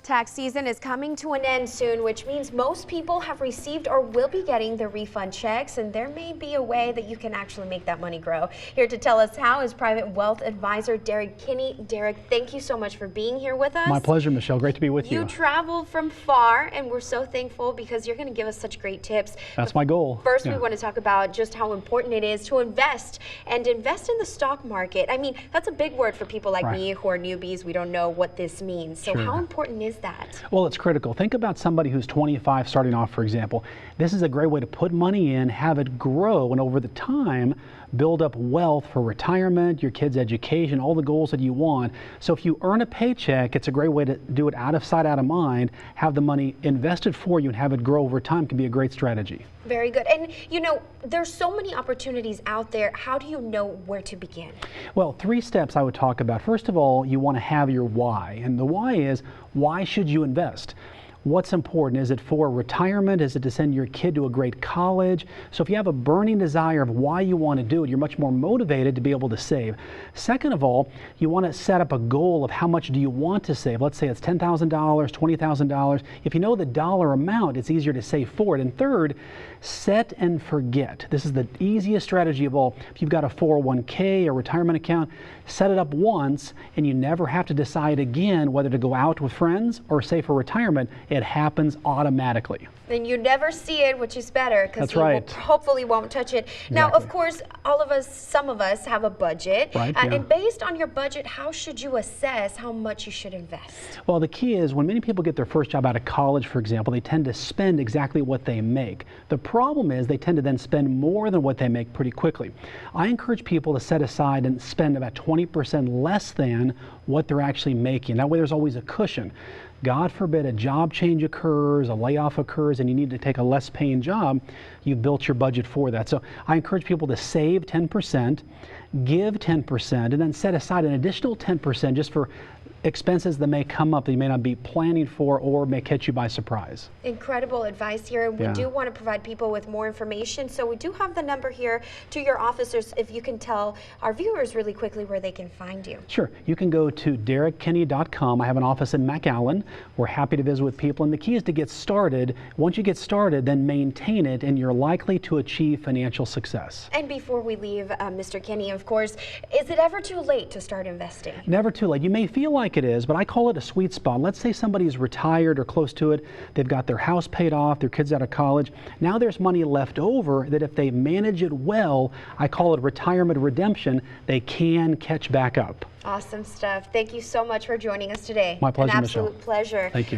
Tax season is coming to an end soon, which means most people have received or will be getting their refund checks, and there may be a way that you can actually make that money grow. Here to tell us how is private wealth advisor Derek Kinney. Derek, thank you so much for being here with us. My pleasure, Michelle. Great to be with you. You traveled from far, and we're so thankful because you're going to give us such great tips. That's my goal. First, we want to talk about just how important it is to invest in the stock market. I mean, that's a big word for people like me who are newbies. We don't know what this means. So how important is that? Well, it's critical. Think about somebody who's 25 starting off, for example. This is a great way to put money in, have it grow, and over the time, build up wealth for retirement, your kids' education, all the goals that you want. So if you earn a paycheck, it's a great way to do it out of sight, out of mind. Have the money invested for you and have it grow over time can be a great strategy. Very good. And you know, there's so many opportunities out there. How do you know where to begin? Well, 3 steps I would talk about. First of all, you want to have your why. And the why is, why should you invest? What's important? Is it for retirement? Is it to send your kid to a great college? So if you have a burning desire of why you want to do it, you're much more motivated to be able to save. Second of all, you want to set up a goal of how much do you want to save. Let's say it's $10,000, $20,000. If you know the dollar amount, it's easier to save for it. And third, set and forget. This is the easiest strategy of all. If you've got a 401k or retirement account, set it up once and you never have to decide again whether to go out with friends or save for retirement. It happens automatically. Then you never see it, which is better because you hopefully won't touch it. Exactly. Now, of course, all of us, some of us have a budget. And based on your budget, how should you assess how much you should invest? Well, the key is when many people get their first job out of college, for example, they tend to spend exactly what they make. The problem is they tend to then spend more than what they make pretty quickly. I encourage people to set aside and spend about 20% less than what they're actually making. That way there's always a cushion. God forbid a job change occurs, a layoff occurs, and you need to take a less paying job, you've built your budget for that. So I encourage people to save 10%, give 10%, and then set aside an additional 10% just for expenses that may come up that you may not be planning for or may catch you by surprise. Incredible advice here. We do want to provide people with more information, so we do have the number here to your officers if you can tell our viewers really quickly where they can find you. Sure. You can go to derekkinney.com. I have an office in McAllen. We're happy to visit with people, and the key is to get started. Once you get started, then maintain it, and you're likely to achieve financial success. And before we leave, Mr. Kinney, of course, is it ever too late to start investing? Never too late. You may feel like it is, but I call it a sweet spot. Let's say somebody's retired or close to it. They've got their house paid off, their kids out of college. Now there's money left over that if they manage it well, I call it retirement redemption, they can catch back up. Awesome stuff. Thank you so much for joining us today. My pleasure, An Michelle. absolute pleasure. Thank you.